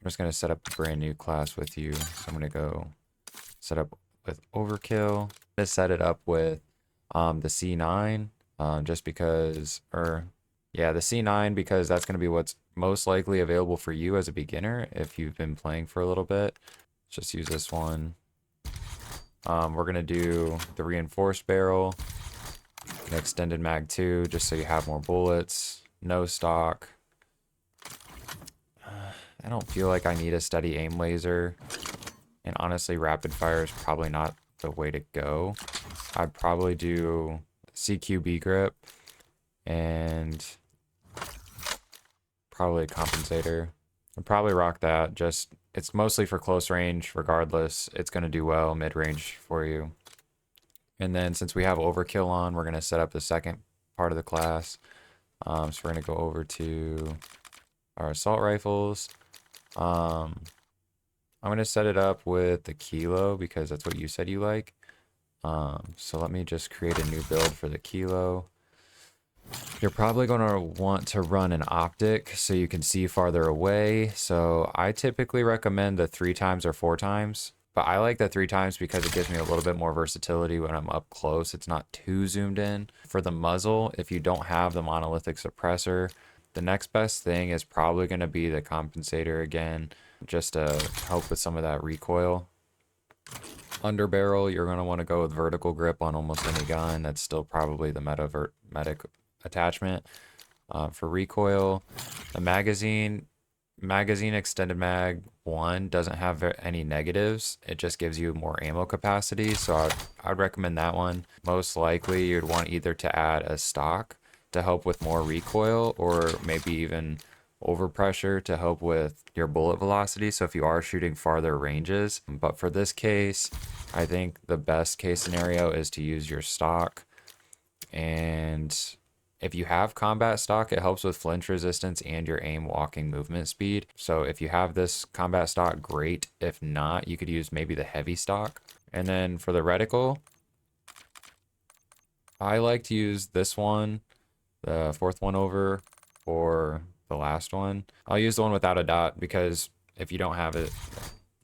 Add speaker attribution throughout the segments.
Speaker 1: I'm just going to set up a brand new class with you. So I'm going to go set up with overkill. I'm going to set it up with the C9 just because, or yeah, the C9 because that's going to be what's most likely available for you as a beginner if you've been playing for a little bit. Let's just use this one. We're going to do the reinforced barrel, an extended mag 2 just so you have more bullets, no stock. I don't feel like I need a steady aim laser. And honestly, rapid fire is probably not the way to go. I'd probably do CQB grip and probably a compensator. I'd probably rock that. Just, it's mostly for close range. Regardless, it's going to do well mid-range for you. And then since we have overkill on, we're going to set up the second part of the class. So we're going to go over to our assault rifles. I'm going to set it up with the kilo because that's what you said you like. So let me just create a new build for the kilo. You're probably going to want to run an optic so you can see farther away. So I typically recommend the 3 times or 4 times. But I like the 3 times because it gives me a little bit more versatility when I'm up close. It's not too zoomed in. For the muzzle, if you don't have the monolithic suppressor, the next best thing is probably going to be the compensator again, just to help with some of that recoil. Under barrel, you're going to want to go with vertical grip on almost any gun. That's still probably the medic attachment. For recoil, the magazine extended mag 1 doesn't have any negatives. It just gives you more ammo capacity, so I'd recommend that one. Most likely you'd want either to add a stock to help with more recoil or maybe even overpressure to help with your bullet velocity, so if you are shooting farther ranges. But for this case, I think the best case scenario is to use your stock. And if you have combat stock, it helps with flinch resistance and your aim walking movement speed. So if you have this combat stock, great. If not, you could use maybe the heavy stock. And then for the reticle, I like to use this one, the 4th one over, or the last one. I'll use the one without a dot because if you don't have it,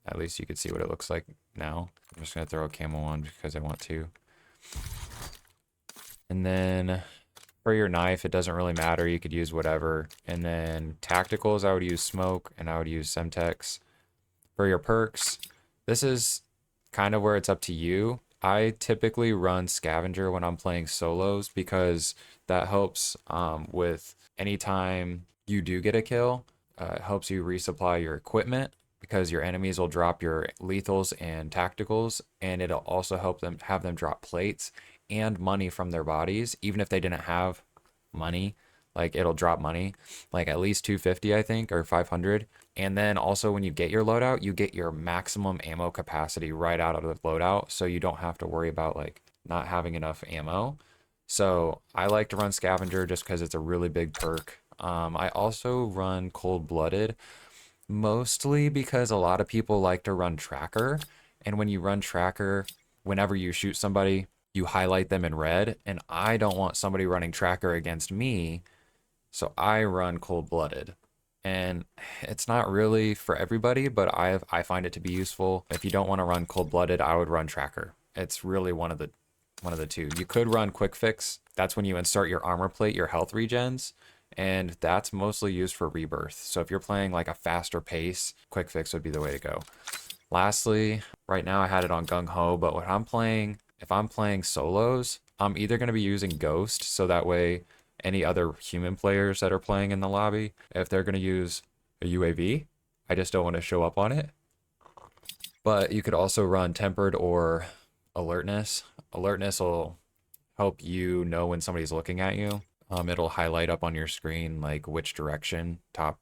Speaker 1: at least you could see what it looks like now. I'm just going to throw a camo on because I want to. And then for your knife, it doesn't really matter. You could use whatever. And then tacticals, I would use smoke and I would use Semtex. For your perks, this is kind of where it's up to you. I typically run scavenger when I'm playing solos because that helps with anytime you do get a kill. It helps you resupply your equipment because your enemies will drop your lethals and tacticals, and it'll also help them have them drop plates and money from their bodies, even if they didn't have money. Like it'll drop money, like at least 250, I think, or 500. And then also when you get your loadout, you get your maximum ammo capacity right out of the loadout, so you don't have to worry about like not having enough ammo. So I like to run scavenger just because it's a really big perk. I also run cold-blooded, mostly because a lot of people like to run tracker. And when you run tracker, whenever you shoot somebody, you highlight them in red. And I don't want somebody running tracker against me, so I run cold-blooded. And it's not really for everybody, but I find it to be useful. If you don't want to run cold-blooded, I would run tracker. It's really one of the two. You could run quick fix. That's when you insert your armor plate, your health regens, and that's mostly used for rebirth. So if you're playing like a faster pace, quick fix would be the way to go. Lastly, right now I had it on gung ho, but when I'm playing, if I'm playing solos, I'm either going to be using ghost, so that way any other human players that are playing in the lobby, if they're going to use a UAV, I just don't want to show up on it. But you could also run tempered or alertness. Alertness will help you know when somebody's looking at you. It'll highlight up on your screen like which direction, top,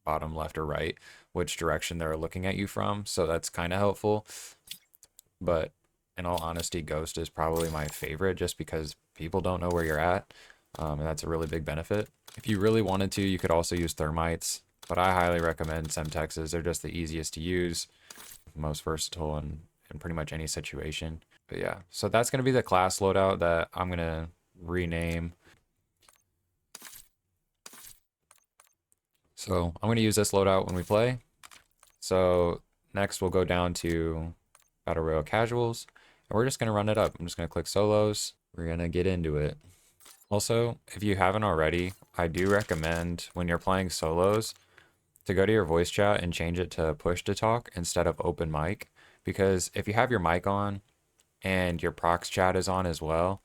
Speaker 1: bottom, left, or right, which direction they're looking at you from. So that's kind of helpful. But in all honesty, Ghost is probably my favorite just because people don't know where you're at. And that's a really big benefit. If you really wanted to, you could also use thermites, but I highly recommend Semtexes. They're just the easiest to use, most versatile in pretty much any situation. But yeah, so that's going to be the class loadout that I'm going to rename. So I'm going to use this loadout when we play. So next we'll go down to Battle Royale Casuals, and we're just going to run it up. I'm just going to click solos. We're going to get into it. Also, if you haven't already, I do recommend when you're playing solos to go to your voice chat and change it to push to talk instead of open mic, because if you have your mic on and your prox chat is on as well,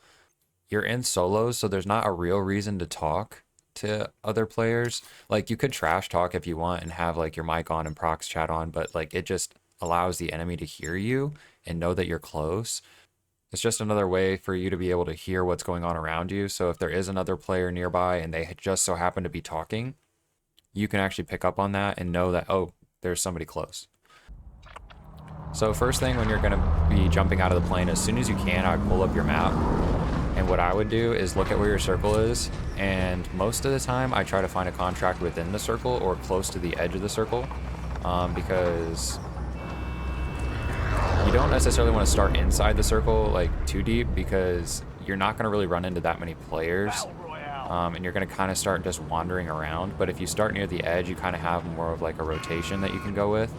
Speaker 1: you're in solos, so there's not a real reason to talk to other players. Like, you could trash talk if you want and have like your mic on and prox chat on, but like it just allows the enemy to hear you and know that you're close. It's just another way for you to be able to hear what's going on around you. So if there is another player nearby and they just so happen to be talking, you can actually pick up on that and know that, oh, there's somebody close. So first thing when you're going to be jumping out of the plane, as soon as you can, I pull up your map. And what I would do is look at where your circle is. And most of the time, I try to find a contract within the circle or close to the edge of the circle, because you don't necessarily want to start inside the circle like too deep, because you're not going to really run into that many players, and you're going to kind of start just wandering around. But if you start near the edge, you kind of have more of like a rotation that you can go with.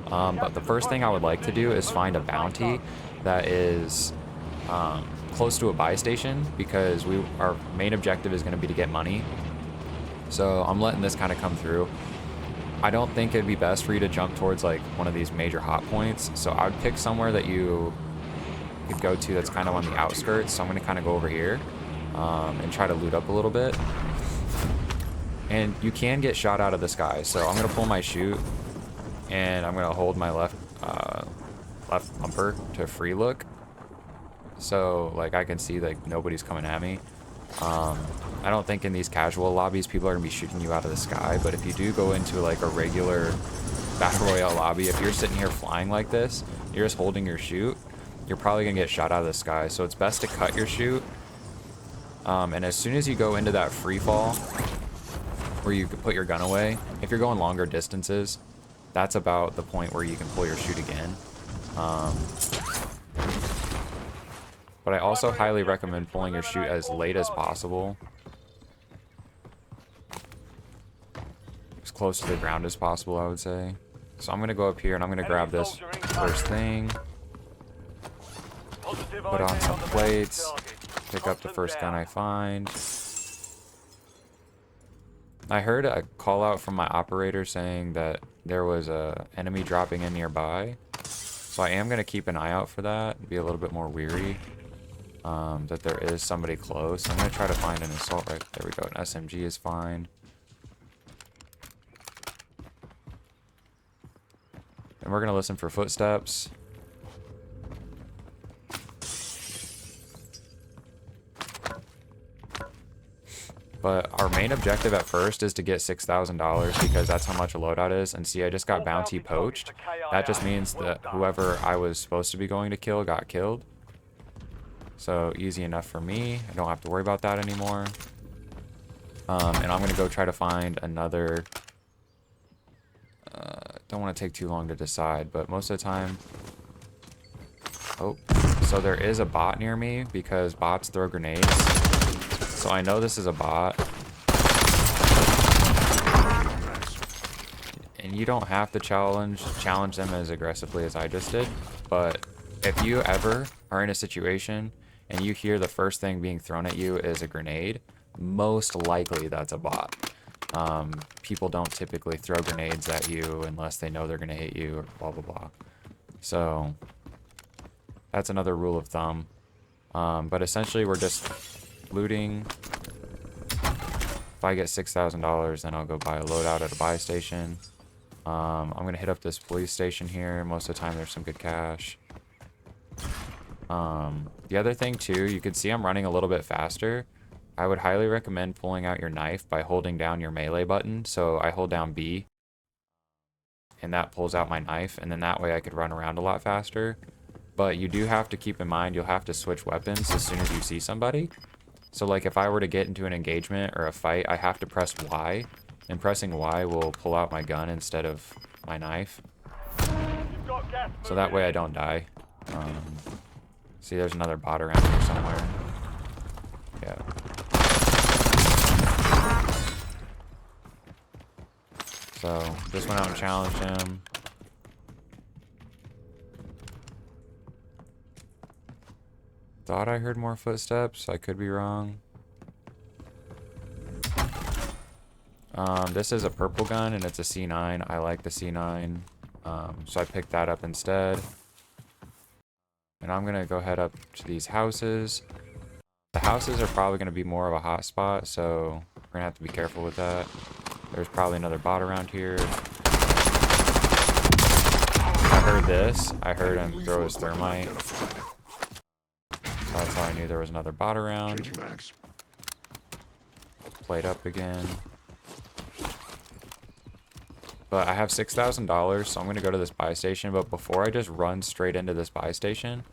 Speaker 1: But the first thing I would like to do is find a bounty that is close to a buy station, because our main objective is going to be to get money. So I'm letting this kind of come through. I don't think it'd be best for you to jump towards like one of these major hot points. So I would pick somewhere that you could go to that's kind of on the outskirts. So I'm going to kind of go over here and try to loot up a little bit. And you can get shot out of the sky. So I'm going to pull my chute and I'm going to hold my left bumper to free look. So like I can see like nobody's coming at me. I don't think in these casual lobbies people are gonna be shooting you out of the sky, but if you do go into like a regular Battle Royale lobby, if you're sitting here flying like this, you're just holding your chute, you're probably gonna get shot out of the sky. So it's best to cut your chute. And as soon as you go into that free fall where you can put your gun away, if you're going longer distances, that's about the point where you can pull your chute again. But I also highly recommend pulling your chute as late as possible, as close to the ground as possible, I would say. So I'm going to go up here and I'm going to grab this first thing, put on some plates, pick up the first gun I find. I heard a call out from my operator saying that there was a enemy dropping in nearby, so I am going to keep an eye out for that, be a little bit more weary that there is somebody close. I'm going to try to find an assault rifle. There we go. An SMG is fine. And we're going to listen for footsteps. But our main objective at first is to get $6,000, because that's how much a loadout is. And see, I just got bounty poached. That just means that whoever I was supposed to be going to kill got killed. So easy enough for me. I don't have to worry about that anymore. And I'm going to go try to find another... don't want to take too long to decide, but most of the time... Oh, so there is a bot near me, because bots throw grenades. So I know this is a bot. And you don't have to challenge them as aggressively as I just did. But if you ever are in a situation and you hear the first thing being thrown at you is a grenade, most likely that's a bot. People don't typically throw grenades at you unless they know they're going to hit you or blah, blah, blah. So that's another rule of thumb. But essentially we're just looting. If I get $6,000, then I'll go buy a loadout at a buy station. I'm going to hit up this police station here. Most of the time there's some good cash. The other thing too, you can see I'm running a little bit faster. I would highly recommend pulling out your knife by holding down your melee button. So I hold down B and that pulls out my knife, and then that way I could run around a lot faster. But you do have to keep in mind you'll have to switch weapons as soon as you see somebody. So like if I were to get into an engagement or a fight, I have to press Y, and pressing Y will pull out my gun instead of my knife. So that way I don't die. See, there's another bot around here somewhere. Yeah. So just went out and challenged him. Thought I heard more footsteps. I could be wrong. This is a purple gun and it's a C9. I like the C9. So I picked that up instead. And I'm going to go head up to these houses. The houses are probably going to be more of a hot spot, so we're going to have to be careful with that. There's probably another bot around here. I heard this. I heard him throw his thermite. So that's how I knew there was another bot around. Played up again. But I have $6,000, so I'm going to go to this buy station. But before I just run straight into this buy station,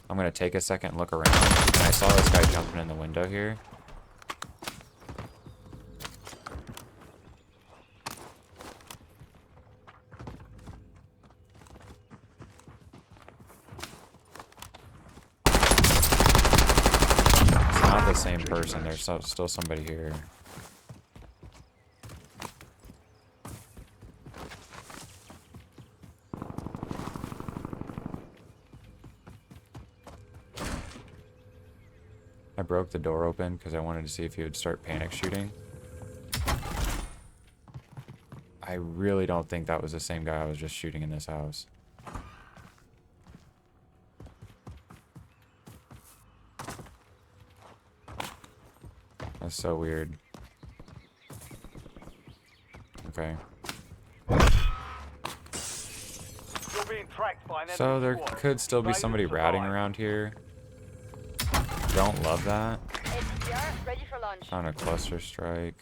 Speaker 1: I'm going to take a second and look around. And I saw this guy jumping in the window here. It's not the same person. There's still somebody here. I broke the door open because I wanted to see if he would start panic shooting. I really don't think that was the same guy I was just shooting in this house. That's so weird. Okay. So there could still be somebody ratting around here. Don't love that.
Speaker 2: Ready for launch.
Speaker 1: On a cluster strike.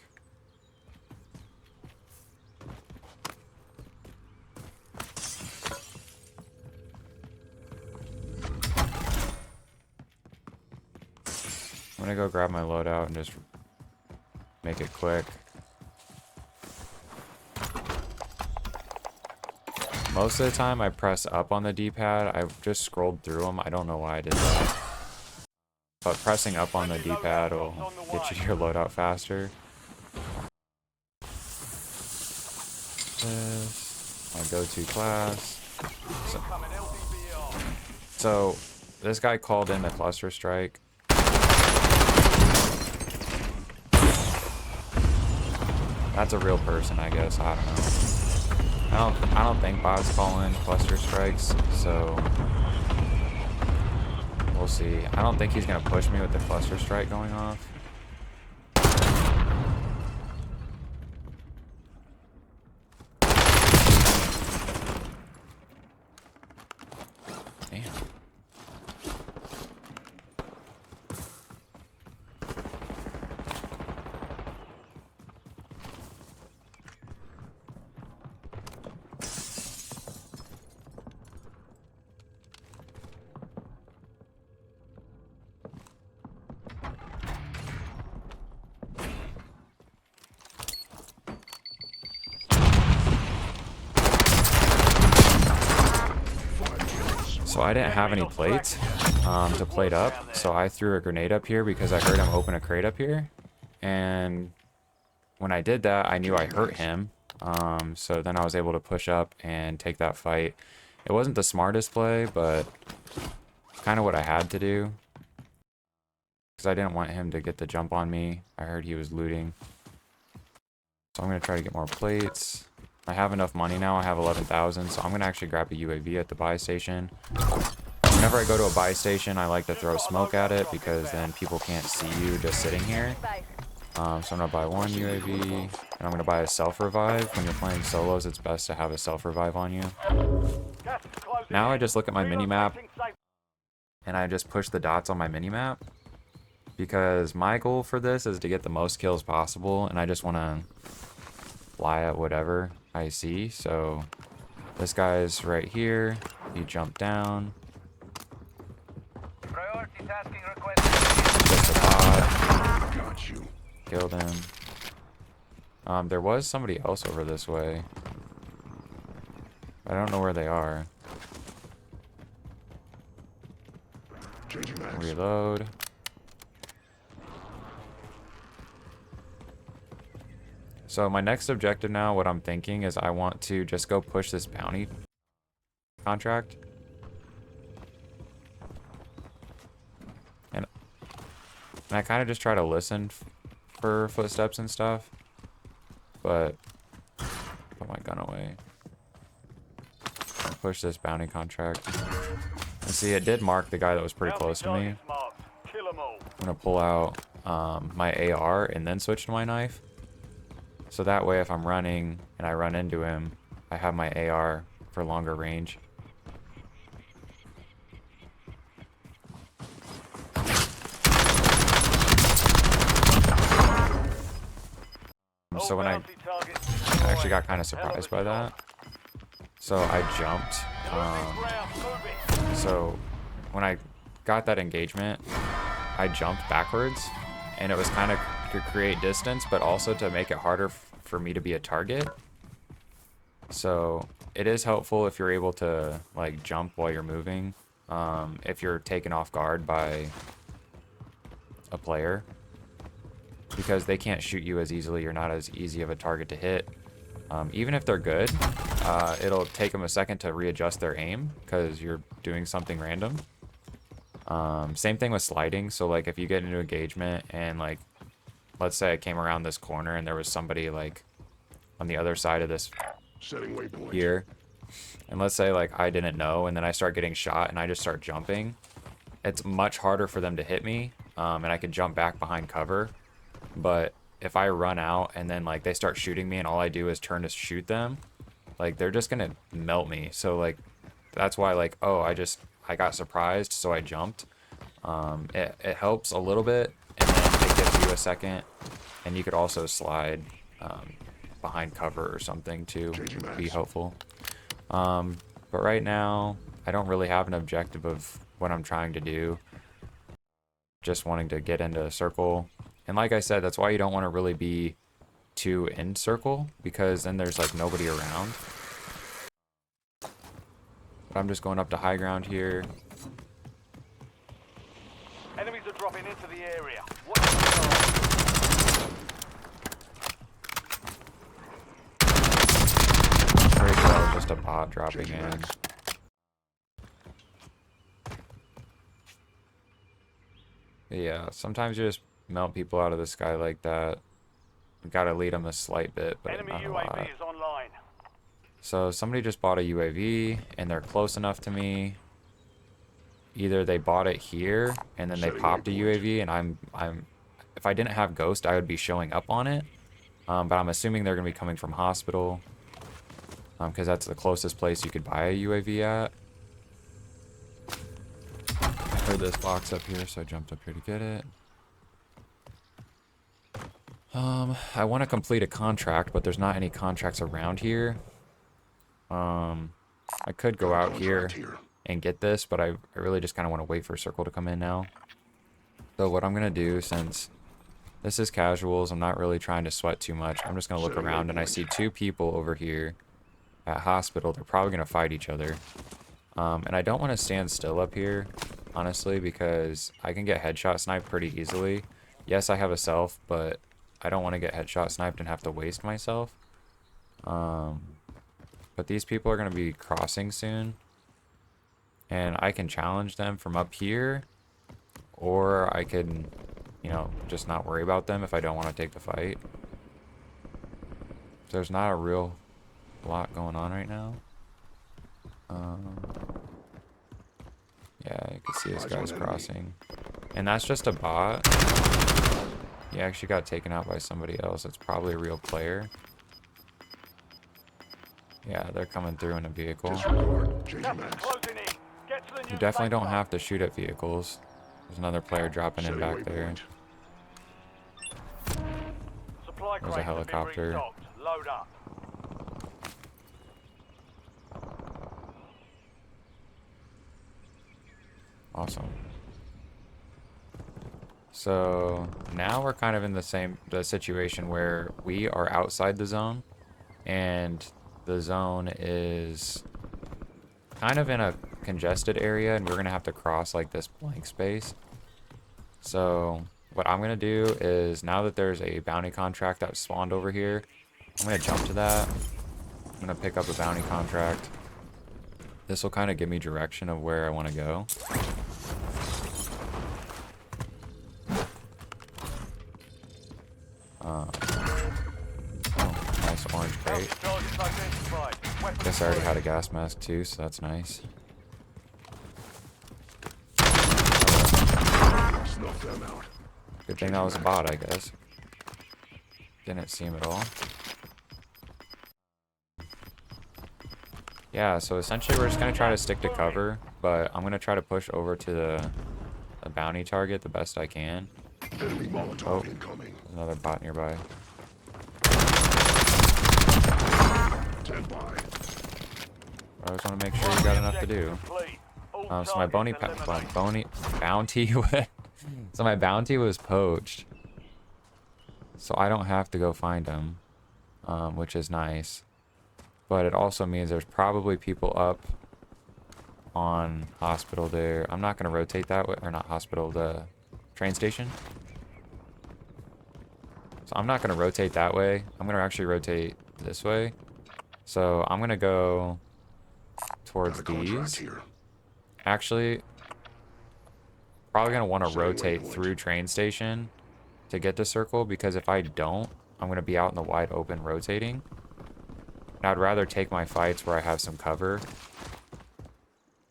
Speaker 1: I'm gonna go grab my loadout and just make it quick. Most of the time I press up on the D-pad. I just scrolled through them. I don't know why I did that. But pressing up on the D-pad will get you your loadout faster. This, my go-to class. So this guy called in a cluster strike. That's a real person, I guess. I don't know. I don't think bots call in cluster strikes, so we'll see. I don't think he's gonna push me with the cluster strike going off. Damn. So I didn't have any plates to plate up, so I threw a grenade up here because I heard him open a crate up here. And when I did that, I knew I hurt him. So then I was able to push up and take that fight. It wasn't the smartest play, but kind of what I had to do. Because I didn't want him to get the jump on me. I heard he was looting. So I'm going to try to get more plates. I have enough money now. I have 11,000, so I'm going to actually grab a UAV at the buy station. Whenever I go to a buy station, I like to throw smoke at it because then people can't see you just sitting here. So I'm going to buy one UAV, and I'm going to buy a self-revive. When you're playing solos, it's best to have a self-revive on you. Now I just look at my mini-map, and I just push the dots on my mini-map. Because my goal for this is to get the most kills possible, and I just want to fly at whatever I see. So this guy's right here. He jumped down. Just a bot.
Speaker 3: Got you.
Speaker 1: Killed him. There was somebody else over this way. I don't know where they are.
Speaker 3: Changing max.
Speaker 1: Reload. So my next objective now, what I'm thinking is I want to just go push this bounty contract. And I kind of just try to listen for footsteps and stuff. But put my gun away. I'll push this bounty contract. And see, it did mark the guy that was pretty close to me. I'm gonna pull out my AR and then switch to my knife. So that way, if I'm running and I run into him, I have my AR for longer range. So when I actually got kind of surprised by that. So I jumped. So when I got that engagement, I jumped backwards, and it was kind of to create distance, but also to make it harder for me to be a target. So it is helpful if you're able to like jump while you're moving, if you're taken off guard by a player, because they can't shoot you as easily. You're not as easy of a target to hit. Even if they're good, it'll take them a second to readjust their aim because you're doing something random. Same thing with sliding. So like if you get into engagement and like, let's say I came around this corner and there was somebody like on the other side of this here, and let's say like I didn't know, and then I start getting shot and I just start jumping, it's much harder for them to hit me, and I can jump back behind cover. But if I run out and then like they start shooting me and all I do is turn to shoot them, like they're just gonna melt me. So like that's why like, oh, I got surprised, so I jumped. It helps a little bit, and then it gives you a second, and you could also slide behind cover or something to be helpful. But right now, I don't really have an objective of what I'm trying to do. Just wanting to get into a circle. And like I said, that's why you don't want to really be too in circle, because then there's like nobody around. But I'm just going up to high ground here.
Speaker 4: Enemies are dropping into the area.
Speaker 1: Pretty sure just a bot dropping in. But yeah, sometimes you just melt people out of the sky like that. You gotta lead them a slight bit, but
Speaker 4: Enemy
Speaker 1: not a lot.
Speaker 4: UAV is online.
Speaker 1: So somebody just bought a UAV and they're close enough to me. Either they bought it here and then they popped a UAV, and if I didn't have Ghost, I would be showing up on it. But I'm assuming they're gonna be coming from hospital, because that's the closest place you could buy a UAV at. I heard this box up here, so I jumped up here to get it. I want to complete a contract, but there's not any contracts around here. I could go out here and get this, but I really just kind of want to wait for a circle to come in now. So what I'm going to do, since this is casuals, I'm not really trying to sweat too much. I'm just going to look around, and I see two people over here at hospital. They're probably going to fight each other. And I don't want to stand still up here, honestly, because I can get headshot sniped pretty easily. Yes, I have a self, but I don't want to get headshot sniped and have to waste myself. But these people are going to be crossing soon, and I can challenge them from up here, or I can, you know, just not worry about them if I don't want to take the fight. There's not a real lot going on right now. Yeah, you can see this guy's crossing, and that's just a bot. He actually got taken out by somebody else. It's probably a real player. Yeah, they're coming through in a vehicle. You definitely don't have to shoot at vehicles. There's another player dropping in back there. There's a helicopter.
Speaker 4: Load up.
Speaker 1: Awesome. So now we're kind of in the situation where we are outside the zone, and the zone is kind of in a congested area, and we're gonna have to cross like this blank space. So what I'm gonna do is, now that there's a bounty contract that spawned over here, I'm gonna jump to that. I'm gonna pick up a bounty contract. This will kind of give me direction of where I want to go. Oh, nice orange crate.
Speaker 4: Targets identified. Weapons
Speaker 1: Guess I already had a gas mask too, so that's nice.
Speaker 3: Snuff them out.
Speaker 1: Good thing that was a bot, I guess. Didn't see him at all. Yeah, so essentially we're just gonna try to stick to cover, but I'm gonna try to push over to the bounty target the best I can.
Speaker 3: Enemy Molotov
Speaker 1: Oh.
Speaker 3: incoming.
Speaker 1: There's another bot nearby.
Speaker 3: 10 by.
Speaker 1: I just want to make sure you got enough to do.
Speaker 4: complete. All
Speaker 1: So my
Speaker 4: targets eliminated.
Speaker 1: bounty so my bounty was poached. So I don't have to go find him, which is nice. But it also means there's probably people up on hospital there. I'm not going to rotate that way, or not hospital, the train station. So I'm not going to rotate that way. I'm going to actually rotate this way. So I'm going to go towards
Speaker 3: Got a contract
Speaker 1: these.
Speaker 3: here.
Speaker 1: Actually, probably going to want to
Speaker 3: Same
Speaker 1: rotate
Speaker 3: waypoint.
Speaker 1: through train station to get to circle, because if I don't, I'm going to be out in the wide open rotating. And I'd rather take my fights where I have some cover,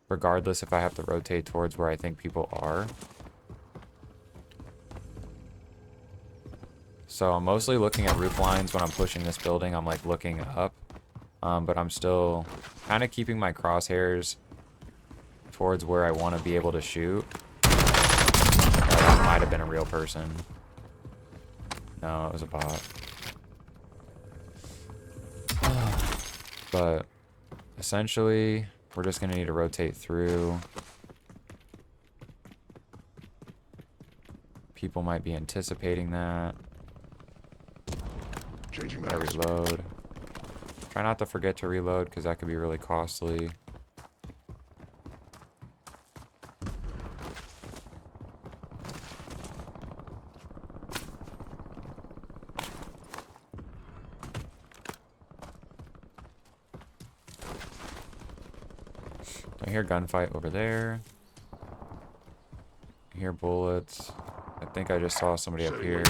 Speaker 1: regardless if I have to rotate towards where I think people are. So I'm mostly looking at roof lines when I'm pushing this building. I'm like looking up, but I'm still kind of keeping my crosshairs towards where I want to be able to shoot. That might have been a real person. No, it was a bot. But essentially, we're just going to need to rotate through. People might be anticipating that.
Speaker 3: Changing
Speaker 1: Gotta
Speaker 3: mags.
Speaker 1: reload. Try not to forget to reload, because that could be really costly. I hear gunfight over there. I hear bullets. I think I just saw somebody up here.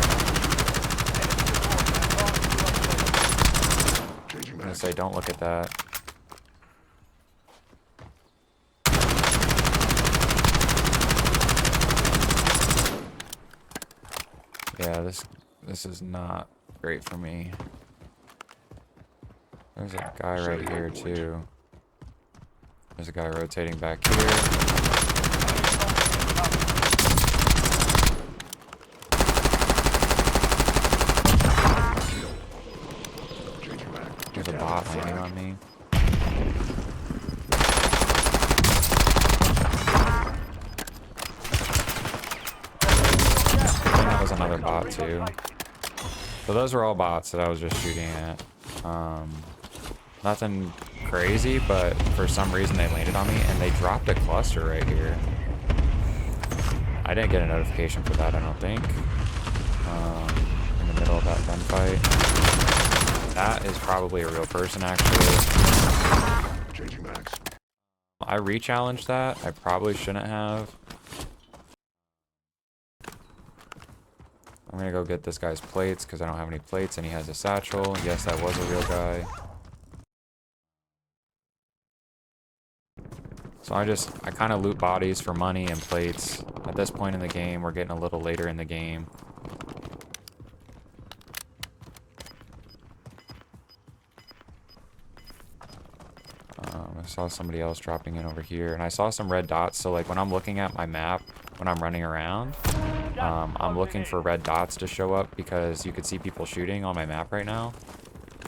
Speaker 3: Changing
Speaker 1: I'm gonna
Speaker 3: mags.
Speaker 1: say don't look at that. Yeah, this is not great for me. There's a guy right here too. There's a guy rotating back here.
Speaker 3: Changing mags.
Speaker 1: There's a bot landing on me. I think that was another bot too. So those were all bots that I was just shooting at. Nothing crazy, but for some reason they landed on me and they dropped a cluster right here. I didn't get a notification for that, I don't think. In the middle of that gunfight. That is probably a real person, actually.
Speaker 3: Changing mags.
Speaker 1: I re-challenged that. I probably shouldn't have. I'm gonna go get this guy's plates because I don't have any plates and he has a satchel. Yes, that was a real guy. So I kind of loot bodies for money and plates. At this point in the game, we're getting a little later in the game. I saw somebody else dropping in over here, and I saw some red dots. So like when I'm looking at my map, when I'm running around, I'm looking for red dots to show up because you could see people shooting on my map right now.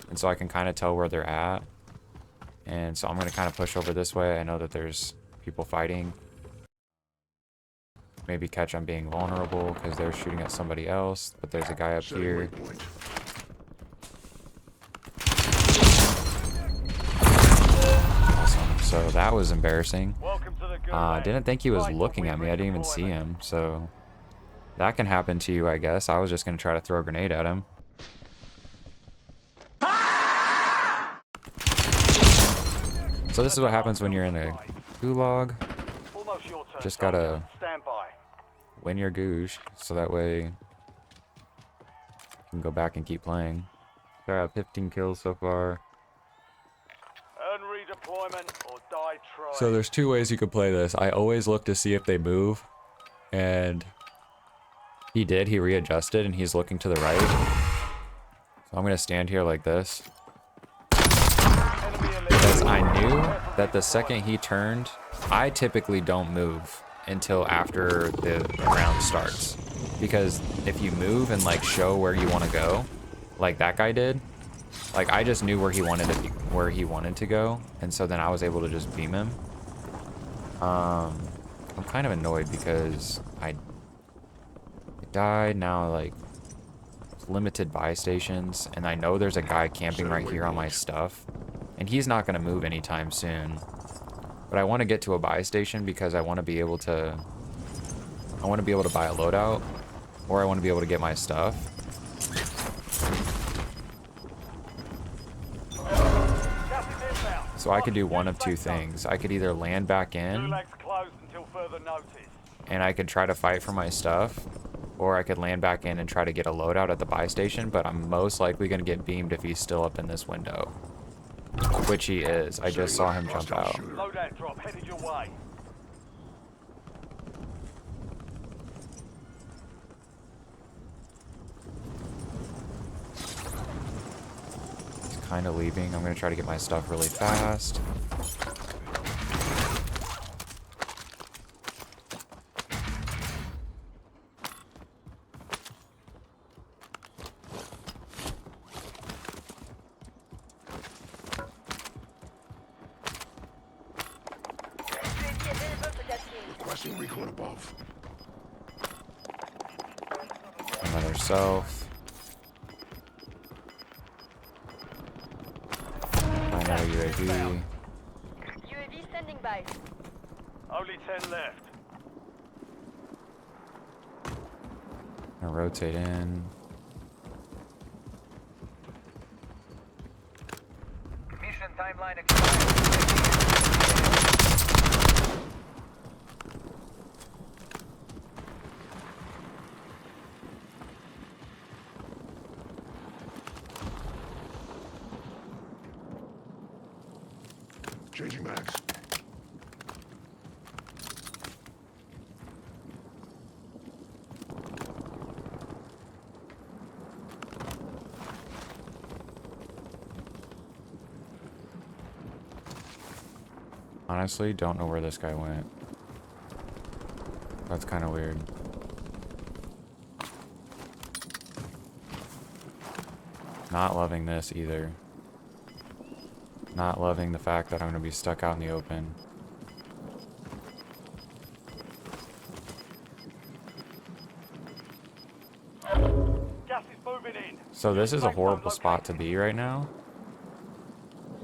Speaker 1: And so I can kind of tell where they're at. And so I'm going to kind of push over this way. I know that there's people fighting. Maybe catch them being vulnerable because they're shooting at somebody else. But there's a guy up
Speaker 3: Setting
Speaker 1: here.
Speaker 3: waypoint.
Speaker 1: Awesome. So that was embarrassing.
Speaker 4: Welcome to the gulag.
Speaker 1: Didn't think he was
Speaker 4: Right,
Speaker 1: looking
Speaker 4: we
Speaker 1: at me. I didn't even see
Speaker 4: redeployment.
Speaker 1: him. So that can happen to you, I guess. I was just going to try to throw a grenade at him. So this is what happens when you're in a gulag.
Speaker 4: Almost your turn,
Speaker 1: Just gotta
Speaker 4: soldier. Stand by.
Speaker 1: win your goosh, so that way you can go back and keep playing. So I have 15 kills so far.
Speaker 4: Earn redeployment or die trying.
Speaker 1: So there's two ways you could play this. I always look to see if they move, and he did. He readjusted, and he's looking to the right. So I'm gonna stand here like this,
Speaker 4: Enemy
Speaker 1: because
Speaker 4: eliminated.
Speaker 1: I knew that the second he turned, I typically don't move until after the round starts. Because if you move and like show where you want to go, like that guy did, like I just knew where he wanted to go, and so then I was able to just beam him. I'm kind of annoyed because I died. Now like limited buy stations, and I know there's a guy camping right here on my stuff, and he's not gonna move anytime soon. But I want to get to a buy station because I want to be able to buy a loadout, or I want to be able to get my stuff.
Speaker 4: Gas is inbound.
Speaker 1: So I could do one of two things. I could either land back in,
Speaker 4: Gulag's closed until further notice.
Speaker 1: and I could try to fight for my stuff, or I could land back in and try to get a loadout at the buy station, but I'm most likely going to get beamed if he's still up in this window. Which he is. I just saw him jump out.
Speaker 4: Loadout drop headed your way.
Speaker 1: He's kind of leaving. I'm going to try to get my stuff really fast.
Speaker 2: UAV available for that team.
Speaker 3: Requesting recon above.
Speaker 1: Another self. Another UAV.
Speaker 2: UAV standing by.
Speaker 4: Only 10 left.
Speaker 1: Gonna rotate in.
Speaker 5: Mission timeline expired.
Speaker 3: Changing mags.
Speaker 1: Honestly, don't know where this guy went. That's kind of weird. Not loving this either. Not loving the fact that I'm going to be stuck out in the open.
Speaker 4: Gas is moving in.
Speaker 1: So this is a horrible spot to be right now.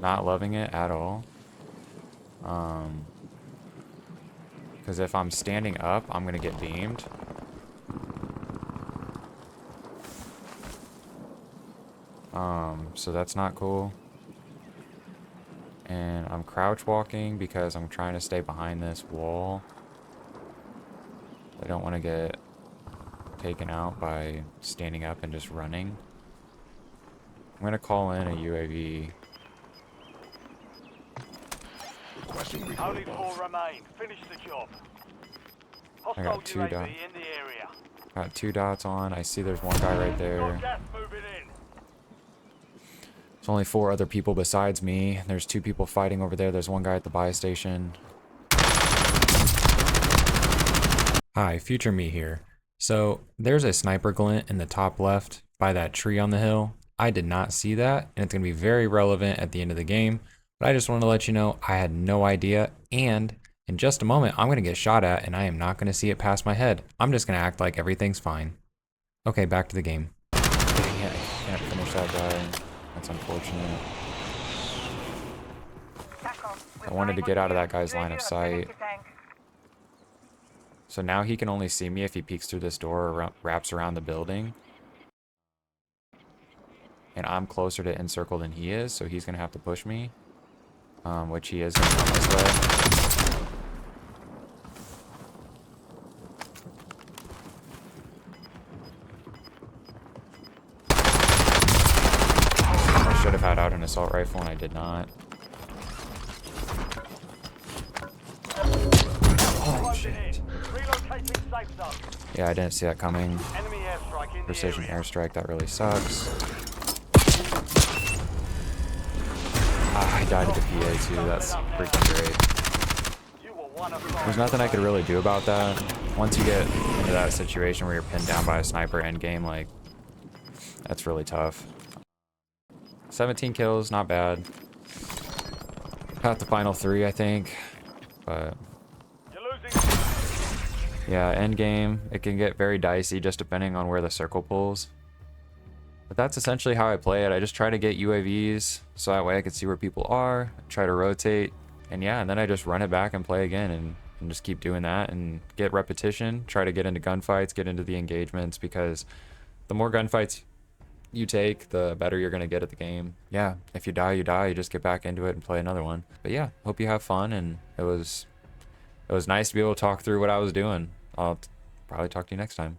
Speaker 1: Not loving it at all. Because if I'm standing up, I'm going to get beamed. So that's not cool. And I'm crouch walking because I'm trying to stay behind this wall. I don't want to get taken out by standing up and just running. I'm going to call in a UAV.
Speaker 3: Requesting recon
Speaker 4: Only 4
Speaker 3: above.
Speaker 4: remain. Finish the job.
Speaker 1: I
Speaker 4: Hostile
Speaker 1: got 2
Speaker 4: UAV
Speaker 1: dots.
Speaker 4: in the area.
Speaker 1: Got 2 dots on. I see there's one guy right
Speaker 4: Got
Speaker 1: there.
Speaker 4: gas moving in.
Speaker 1: There's only 4 other people besides me. There's 2 people fighting over there. There's one guy at the buy station. Hi, future me here. So there's a sniper glint in the top left by that tree on the hill. I did not see that, and it's going to be very relevant at the end of the game. But I just wanted to let you know I had no idea, and in just a moment I'm going to get shot at, and I am not going to see it past my head. I'm just going to act like everything's fine. Okay, back to the game. Dang it, I can't finish that guy. That's unfortunate. I wanted to get out of that guy's line of sight. So now he can only see me if he peeks through this door or wraps around the building. And I'm closer to encircle than he is, so he's going to have to push me. Which he is going to come this way. assault rifle and I did not.
Speaker 4: Closing in. Relocating safe zone.
Speaker 1: Yeah, I didn't see that coming.
Speaker 4: Enemy airstrike in
Speaker 1: Precision
Speaker 4: the area.
Speaker 1: airstrike, that really sucks. Ah, I died at the PA too, that's freaking great.
Speaker 4: You were one of
Speaker 1: There's nothing I could really do about that. Once you get into that situation where you're pinned down by a sniper endgame, like, that's really tough. 17 kills, not bad. Got the final 3, I think. But
Speaker 4: You're losing.
Speaker 1: yeah, endgame, it can get very dicey just depending on where the circle pulls. But that's essentially how I play it. I just try to get UAVs so that way I can see where people are, try to rotate, and yeah, and then I just run it back and play again and just keep doing that and get repetition, try to get into gunfights, get into the engagements, because the more gunfights you take, the better you're going to get at the game. Yeah, if you die, you just get back into it and play another one. But yeah, hope you have fun, and it was nice to be able to talk through what I was doing. I'll probably talk to you next time.